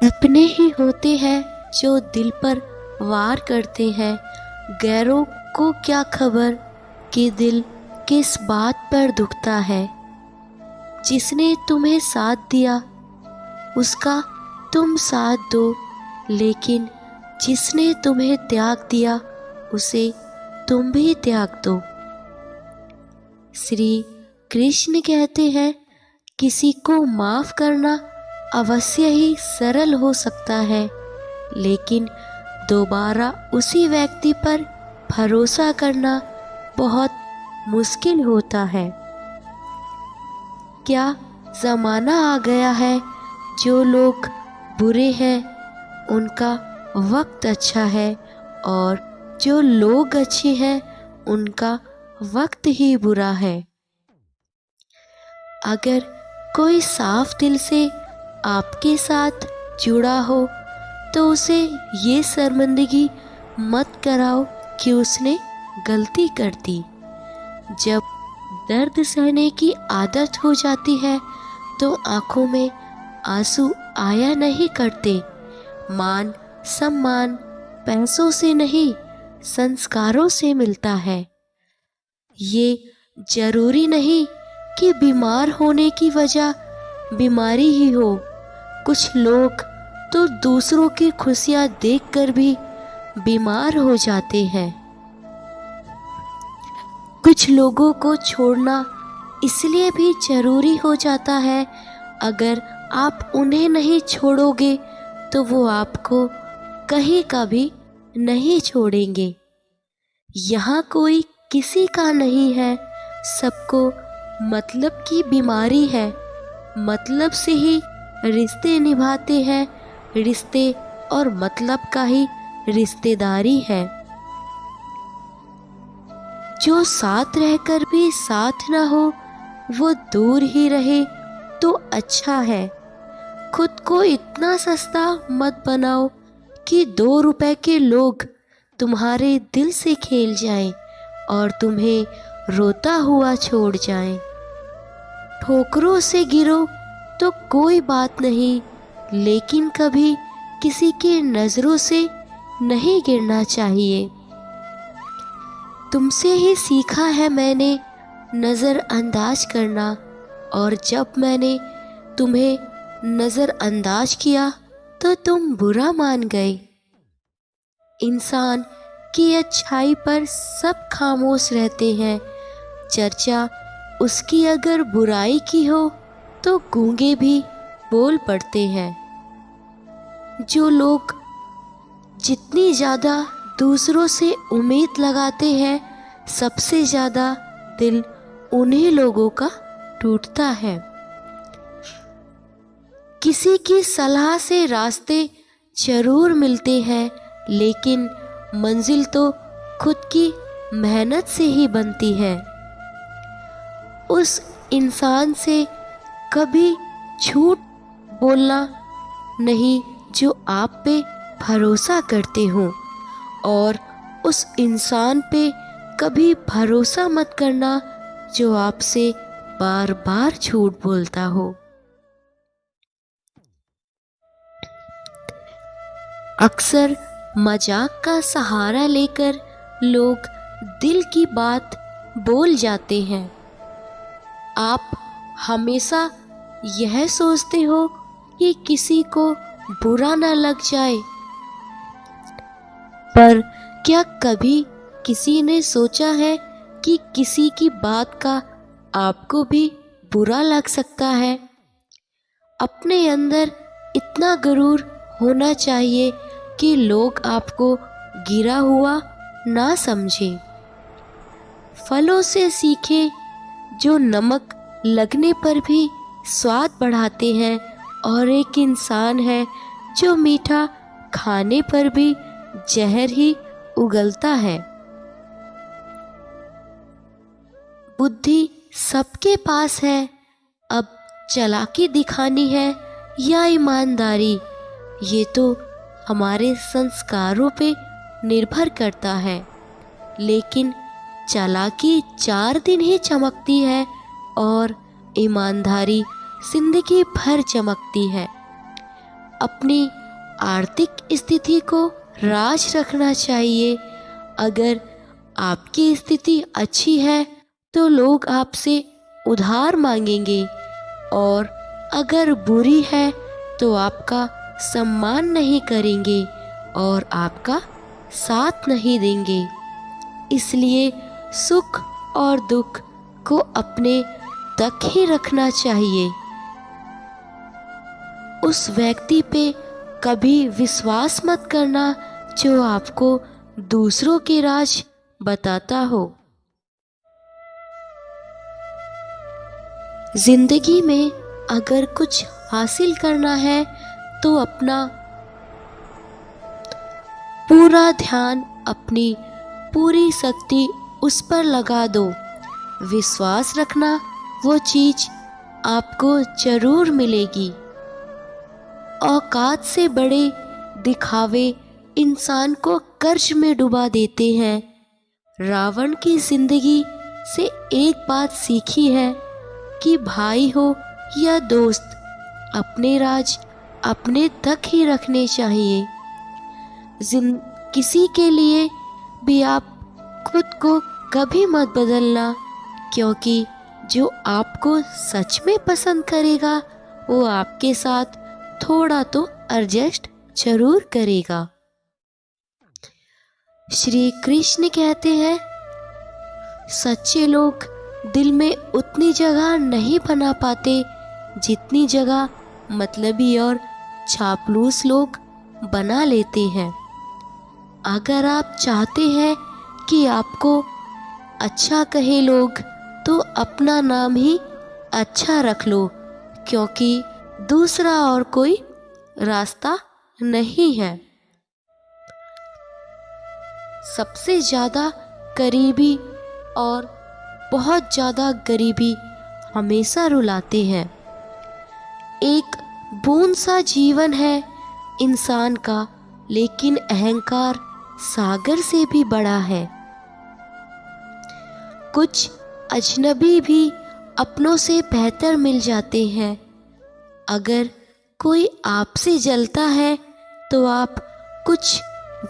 अपने ही होते हैं जो दिल पर वार करते हैं, गैरों को क्या खबर कि दिल किस बात पर दुखता है। जिसने तुम्हें साथ दिया उसका तुम साथ दो, लेकिन जिसने तुम्हें त्याग दिया उसे तुम भी त्याग दो। श्री कृष्ण कहते हैं, किसी को माफ करना अवश्य ही सरल हो सकता है, लेकिन दोबारा उसी व्यक्ति पर भरोसा करना बहुत मुश्किल होता है। क्या ज़माना आ गया है, जो लोग बुरे हैं उनका वक्त अच्छा है और जो लोग अच्छे हैं उनका वक्त ही बुरा है। अगर कोई साफ दिल से आपके साथ जुड़ा हो तो उसे ये शर्मिंदगी मत कराओ कि उसने गलती कर दी। जब दर्द सहने की आदत हो जाती है तो आंखों में आंसू आया नहीं करते। मान सम्मान पैसों से नहीं, संस्कारों से मिलता है। ये जरूरी नहीं कि बीमार होने की वजह बीमारी ही हो। कुछ लोग तो दूसरों की खुशियां देखकर भी बीमार हो जाते हैं। कुछ लोगों को छोड़ना इसलिए भी जरूरी हो जाता है, अगर आप उन्हें नहीं छोड़ोगे तो वो आपको कहीं का भी नहीं छोड़ेंगे। यहाँ कोई किसी का नहीं है, सबको मतलब की बीमारी है। मतलब से ही रिश्ते निभाते हैं, रिश्ते और मतलब का ही रिश्तेदारी है। जो साथ रहकर भी साथ ना हो वो दूर ही रहे तो अच्छा है। खुद को इतना सस्ता मत बनाओ कि 2 रुपए के लोग तुम्हारे दिल से खेल जाएं और तुम्हें रोता हुआ छोड़ जाएं। ठोकरों से गिरो तो कोई बात नहीं, लेकिन कभी किसी की नज़रों से नहीं गिरना चाहिए। तुमसे ही सीखा है मैंने नज़रअंदाज करना, और जब मैंने तुम्हें नज़रअंदाज किया तो तुम बुरा मान गए। इंसान की अच्छाई पर सब खामोश रहते हैं, चर्चा उसकी अगर बुराई की हो तो गूंगे भी बोल पड़ते हैं। जो लोग जितनी ज़्यादा दूसरों से उम्मीद लगाते हैं, सबसे ज़्यादा दिल उन्हीं लोगों का टूटता है। किसी की सलाह से रास्ते जरूर मिलते हैं, लेकिन मंजिल तो खुद की मेहनत से ही बनती है। उस इंसान से कभी झूठ बोलना नहीं जो आप पे भरोसा करते हो, और उस इंसान पे कभी भरोसा मत करना जो आपसे बार बार झूठ बोलता हो। अक्सर मजाक का सहारा लेकर लोग दिल की बात बोल जाते हैं। आप हमेशा यह सोचते हो कि किसी को बुरा ना लग जाए, पर क्या कभी किसी ने सोचा है कि किसी की बात का आपको भी बुरा लग सकता है? अपने अंदर इतना गुरूर होना चाहिए कि लोग आपको गिरा हुआ ना समझें। फलों से सीखे जो नमक लगने पर भी स्वाद बढ़ाते हैं, और एक इंसान है जो मीठा खाने पर भी जहर ही उगलता है। बुद्धि सबके पास है, अब चालाकी दिखानी है या ईमानदारी, ये तो हमारे संस्कारों पे निर्भर करता है। लेकिन चालाकी 4 दिन ही चमकती है और ईमानदारी जिंदगी भर चमकती है। अपनी आर्थिक स्थिति को राज रखना चाहिए। अगर आपकी स्थिति अच्छी है तो लोग आपसे उधार मांगेंगे, और अगर बुरी है तो आपका सम्मान नहीं करेंगे और आपका साथ नहीं देंगे। इसलिए सुख और दुख को अपने तक ही रखना चाहिए। उस व्यक्ति पे कभी विश्वास मत करना जो आपको दूसरों के राज बताता हो। जिंदगी में अगर कुछ हासिल करना है तो अपना पूरा ध्यान, अपनी पूरी शक्ति उस पर लगा दो। विश्वास रखना, वो चीज आपको जरूर मिलेगी। औकात से बड़े दिखावे इंसान को कर्ज में डुबा देते हैं। रावण की जिंदगी से एक बात सीखी है कि भाई हो या दोस्त, अपने राज अपने तक ही रखने चाहिए। किसी के लिए भी आप खुद को कभी मत बदलना, क्योंकि जो आपको सच में पसंद करेगा वो आपके साथ थोड़ा तो एडजस्ट जरूर करेगा। श्री कृष्ण कहते हैं, सच्चे लोग दिल में उतनी जगह नहीं बना पाते जितनी जगह मतलबी और चापलूस लोग बना लेते हैं। अगर आप चाहते हैं कि आपको अच्छा कहे लोग, तो अपना नाम ही अच्छा रख लो, क्योंकि दूसरा और कोई रास्ता नहीं है। सबसे ज़्यादा करीबी और बहुत ज़्यादा गरीबी हमेशा रुलाते हैं। एक बूंद सा जीवन है इंसान का, लेकिन अहंकार सागर से भी बड़ा है। कुछ अजनबी भी अपनों से बेहतर मिल जाते हैं। अगर कोई आपसे जलता है तो आप कुछ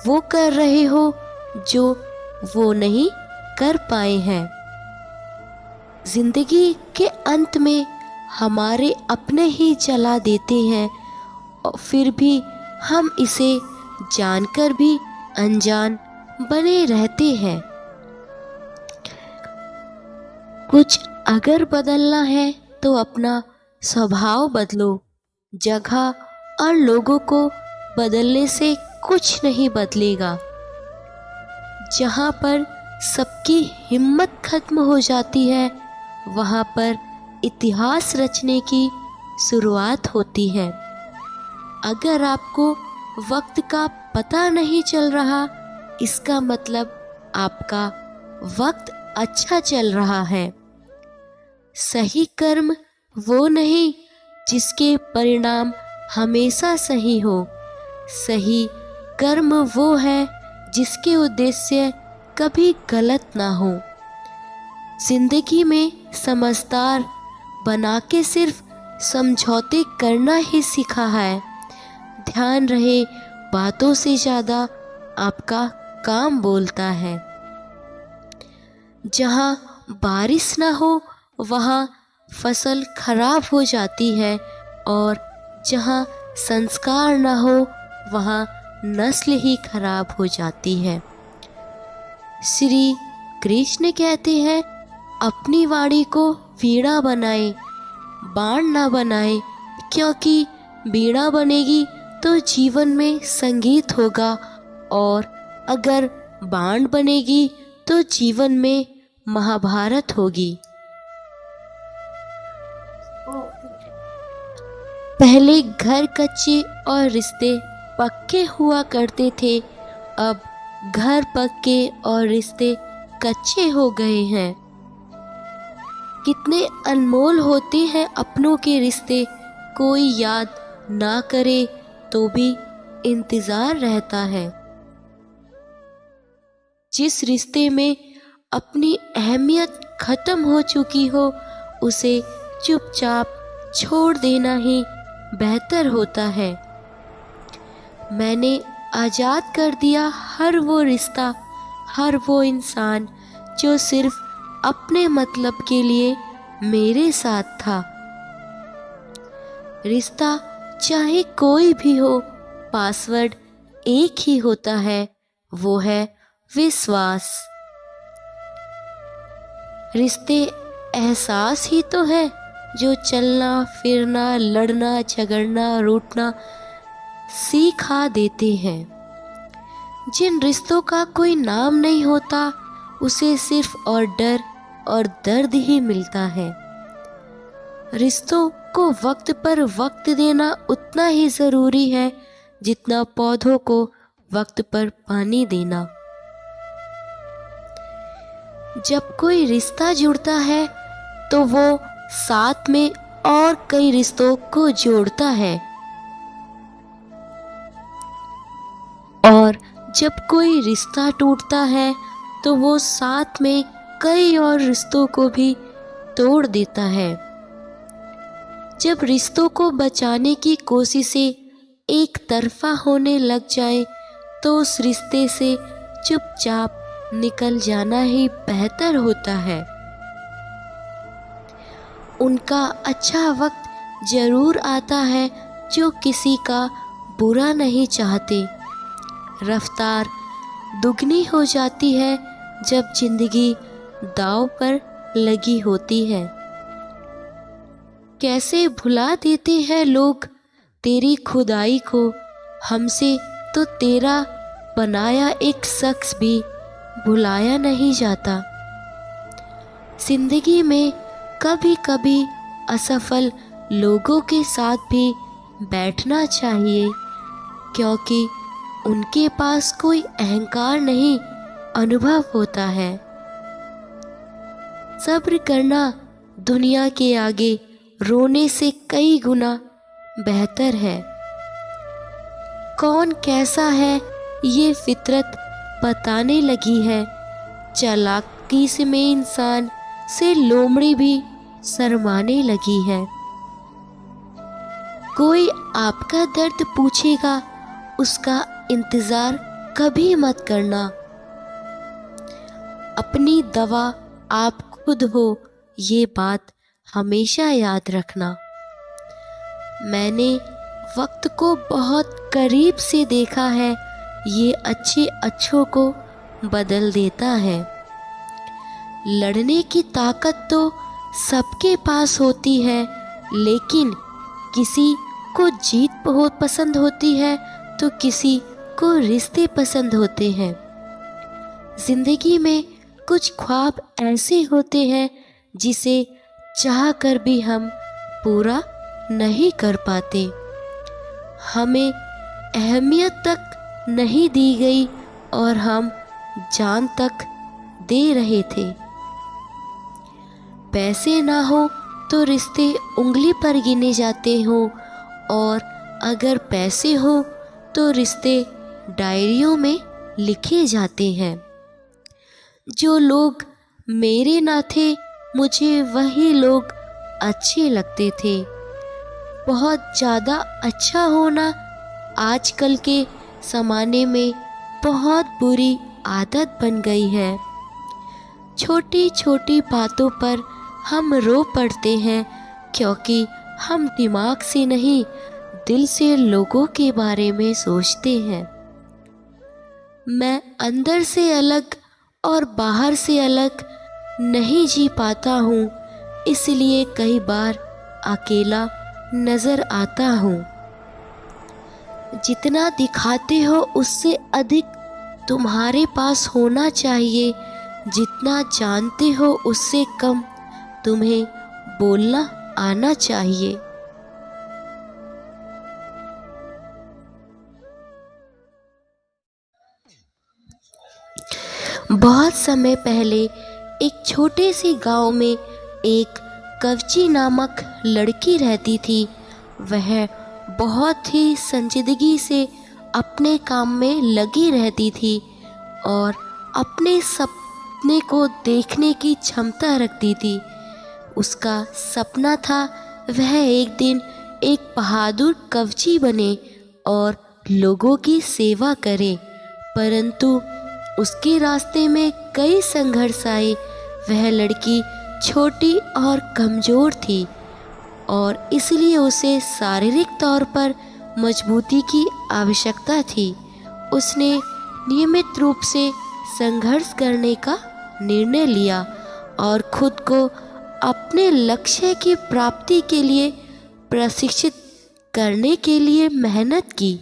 वो कर रहे हो जो वो नहीं कर पाए हैं। जिंदगी के अंत में हमारे अपने ही जला देते हैं, और फिर भी हम इसे जानकर भी अनजान बने रहते हैं। कुछ अगर बदलना है तो अपना स्वभाव बदलो। जगह और लोगों को बदलने से कुछ नहीं बदलेगा। जहाँ पर सबकी हिम्मत खत्म हो जाती है, वहाँ पर इतिहास रचने की शुरुआत होती है। अगर आपको वक्त का पता नहीं चल रहा, इसका मतलब आपका वक्त अच्छा चल रहा है। सही कर्म वो नहीं जिसके परिणाम हमेशा सही हो। सही कर्म वो है जिसके उद्देश्य कभी गलत ना हो। जिंदगी में समझदार बना के सिर्फ समझौते करना ही सीखा है। ध्यान रहे, बातों से ज़्यादा आपका काम बोलता है। जहाँ बारिश ना हो वहाँ फसल खराब हो जाती है, और जहाँ संस्कार ना हो वहाँ नस्ल ही खराब हो जाती है। श्री कृष्ण कहते हैं, अपनी वाणी को वीणा बनाए, बाण ना बनाए, क्योंकि वीणा बनेगी तो जीवन में संगीत होगा, और अगर बाण बनेगी तो जीवन में महाभारत होगी। पहले घर कच्चे और रिश्ते पक्के हुआ करते थे, अब घर पक्के और रिश्ते कच्चे हो गए हैं। कितने अनमोल होते हैं अपनों के रिश्ते, कोई याद ना करे तो भी इंतज़ार रहता है। जिस रिश्ते में अपनी अहमियत खत्म हो चुकी हो, उसे चुपचाप छोड़ देना ही बेहतर होता है। मैंने आज़ाद कर दिया हर वो रिश्ता, हर वो इंसान जो सिर्फ अपने मतलब के लिए मेरे साथ था। रिश्ता चाहे कोई भी हो, पासवर्ड एक ही होता है, वो है विश्वास। रिश्ते एहसास ही तो है जो चलना फिरना, लड़ना झगड़ना, रूठना सिखा देते हैं। जिन रिश्तों का कोई नाम नहीं होता, उसे सिर्फ और डर और दर्द ही मिलता है। रिश्तों को वक्त पर वक्त देना उतना ही ज़रूरी है जितना पौधों को वक्त पर पानी देना। जब कोई रिश्ता जुड़ता है तो वो साथ में और कई रिश्तों को जोड़ता है, और जब कोई रिश्ता टूटता है तो वो साथ में कई और रिश्तों को भी तोड़ देता है। जब रिश्तों को बचाने की कोशिशें एक तरफा होने लग जाए तो उस रिश्ते से चुपचाप निकल जाना ही बेहतर होता है। उनका अच्छा वक्त जरूर आता है जो किसी का बुरा नहीं चाहते। रफ्तार दुगनी हो जाती है जब जिंदगी दांव पर लगी होती है। कैसे भुला देते हैं लोग तेरी खुदाई को, हमसे तो तेरा बनाया एक शख्स भी भुलाया नहीं जाता। जिंदगी में कभी कभी असफल लोगों के साथ भी बैठना चाहिए, क्योंकि उनके पास कोई अहंकार नहीं, अनुभव होता है। सब्र करना दुनिया के आगे रोने से कई गुना बेहतर है। कौन कैसा है ये फितरत बताने लगी है। चालाकी से में इंसान से लोमड़ी भी शर्माने लगी है। कोई आपका दर्द पूछेगा, उसका इंतजार कभी मत करना। अपनी दवा आप खुद हो, ये बात हमेशा याद रखना। मैंने वक्त को बहुत करीब से देखा है, ये अच्छे अच्छों को बदल देता है। लड़ने की ताकत तो सबके पास होती है, लेकिन किसी को जीत बहुत पसंद होती है तो किसी को रिश्ते पसंद होते हैं। जिंदगी में कुछ ख्वाब ऐसे होते हैं जिसे चाह कर भी हम पूरा नहीं कर पाते। हमें अहमियत तक नहीं दी गई और हम जान तक दे रहे थे। पैसे ना हो तो रिश्ते उंगली पर गिने जाते हों, और अगर पैसे हो तो रिश्ते डायरियों में लिखे जाते हैं। जो लोग मेरे ना थे, मुझे वही लोग अच्छे लगते थे। बहुत ज़्यादा अच्छा होना आजकल के ज़माने में बहुत बुरी आदत बन गई है। छोटी छोटी बातों पर हम रो पड़ते हैं, क्योंकि हम दिमाग से नहीं, दिल से लोगों के बारे में सोचते हैं। मैं अंदर से अलग और बाहर से अलग नहीं जी पाता हूँ, इसलिए कई बार अकेला नज़र आता हूँ। जितना दिखाते हो उससे अधिक तुम्हारे पास होना चाहिए। जितना जानते हो उससे कम तुम्हें बोलना आना चाहिए। बहुत समय पहले एक छोटे से गांव में एक कवची नामक लड़की रहती थी। वह बहुत ही संजीदगी से अपने काम में लगी रहती थी और अपने सपने को देखने की क्षमता रखती थी। उसका सपना था वह एक दिन एक बहादुर कवची बने और लोगों की सेवा करे, परंतु उसके रास्ते में कई संघर्ष आए। वह लड़की छोटी और कमज़ोर थी और इसलिए उसे शारीरिक तौर पर मजबूती की आवश्यकता थी। उसने नियमित रूप से संघर्ष करने का निर्णय लिया और खुद को अपने लक्ष्य की प्राप्ति के लिए प्रशिक्षित करने के लिए मेहनत की।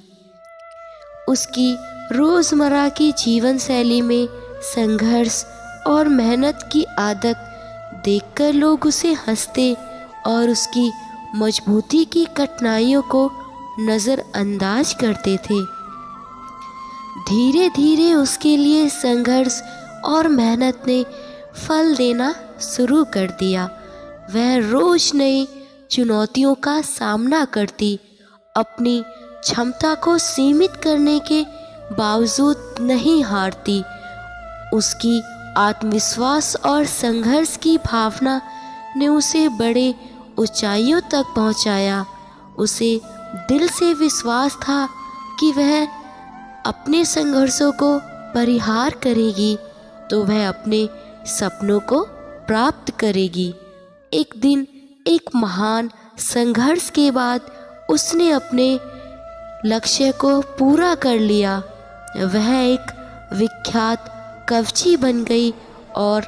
उसकी रोज़मर्रा की जीवन शैली में संघर्ष और मेहनत की आदत देखकर लोग उसे हंसते और उसकी मजबूती की कठिनाइयों को नज़रअंदाज करते थे। धीरे धीरे उसके लिए संघर्ष और मेहनत ने फल देना शुरू कर दिया। वह रोज नई चुनौतियों का सामना करती, अपनी क्षमता को सीमित करने के बावजूद नहीं हारती। उसकी आत्मविश्वास और संघर्ष की भावना ने उसे बड़े ऊंचाइयों तक पहुंचाया। उसे दिल से विश्वास था कि वह अपने संघर्षों को परिहार करेगी तो वह अपने सपनों को प्राप्त करेगी। एक दिन एक महान संघर्ष के बाद उसने अपने लक्ष्य को पूरा कर लिया। वह एक विख्यात कवची बन गई और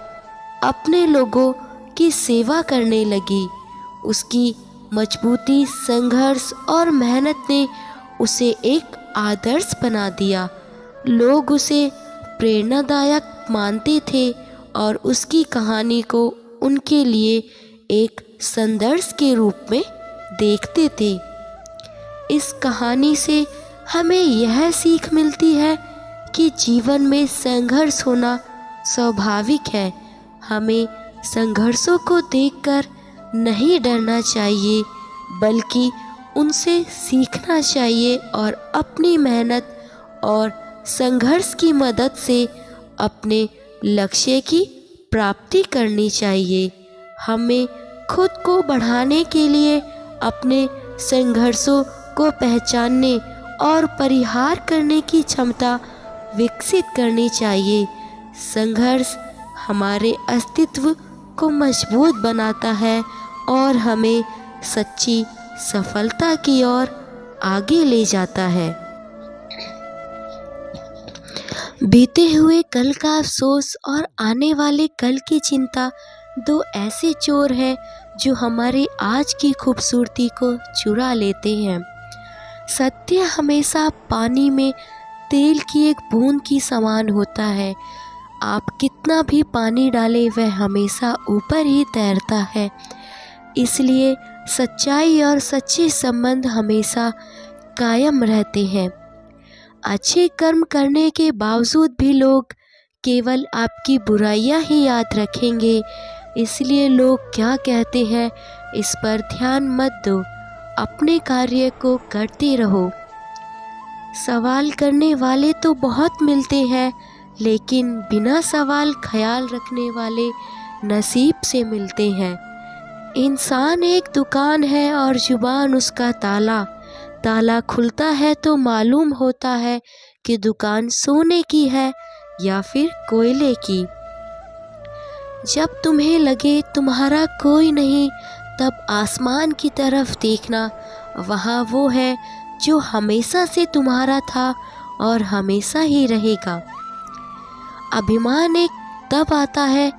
अपने लोगों की सेवा करने लगी। उसकी मजबूती, संघर्ष और मेहनत ने उसे एक आदर्श बना दिया। लोग उसे प्रेरणादायक मानते थे और उसकी कहानी को उनके लिए एक संदर्श के रूप में देखते थे। इस कहानी से हमें यह सीख मिलती है कि जीवन में संघर्ष होना स्वाभाविक है। हमें संघर्षों को देखकर नहीं डरना चाहिए, बल्कि उनसे सीखना चाहिए और अपनी मेहनत और संघर्ष की मदद से अपने लक्ष्य की प्राप्ति करनी चाहिए। हमें खुद को बढ़ाने के लिए अपने संघर्षों को पहचानने और परिहार करने की क्षमता विकसित करनी चाहिए। संघर्ष हमारे अस्तित्व को मजबूत बनाता है और हमें सच्ची सफलता की ओर आगे ले जाता है। बीते हुए कल का अफसोस और आने वाले कल की चिंता दो ऐसे चोर हैं जो हमारे आज की खूबसूरती को चुरा लेते हैं। सत्य हमेशा पानी में तेल की एक बूंद की समान होता है। आप कितना भी पानी डालें वह हमेशा ऊपर ही तैरता है। इसलिए सच्चाई और सच्चे संबंध हमेशा कायम रहते हैं। अच्छे कर्म करने के बावजूद भी लोग केवल आपकी बुराइयां ही याद रखेंगे। इसलिए लोग क्या कहते हैं इस पर ध्यान मत दो, अपने कार्य को करते रहो। सवाल करने वाले तो बहुत मिलते हैं, लेकिन बिना सवाल ख्याल रखने वाले नसीब से मिलते हैं। इंसान एक दुकान है और जुबान उसका ताला। ताला खुलता है तो मालूम होता है कि दुकान सोने की है या फिर कोयले की। जब तुम्हें लगे तुम्हारा कोई नहीं, तब आसमान की तरफ देखना, वहाँ वो है जो हमेशा से तुम्हारा था और हमेशा ही रहेगा। अभिमान एक तब आता है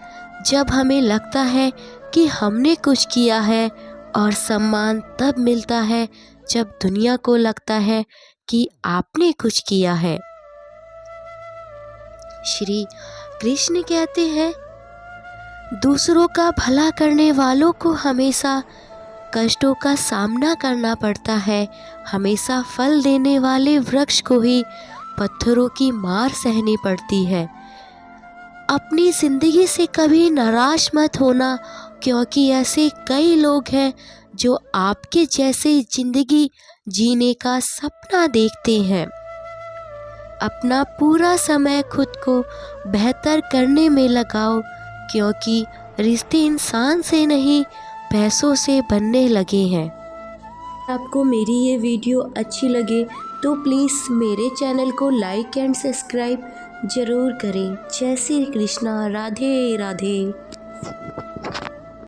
जब हमें लगता है कि हमने कुछ किया है, और सम्मान तब मिलता है जब दुनिया को लगता है कि आपने कुछ किया है। श्री कृष्ण कहते हैं, दूसरों का भला करने वालों को हमेशा कष्टों का सामना करना पड़ता है। हमेशा फल देने वाले वृक्ष को ही पत्थरों की मार सहनी पड़ती है। अपनी ज़िंदगी से कभी नाराज मत होना, क्योंकि ऐसे कई लोग हैं जो आपके जैसे ज़िंदगी जीने का सपना देखते हैं। अपना पूरा समय खुद को बेहतर करने में लगाओ, क्योंकि रिश्ते इंसान से नहीं पैसों से बनने लगे हैं। आपको मेरी ये वीडियो अच्छी लगे तो प्लीज़ मेरे चैनल को लाइक एंड सब्सक्राइब ज़रूर करें। जय श्री कृष्णा, राधे राधे।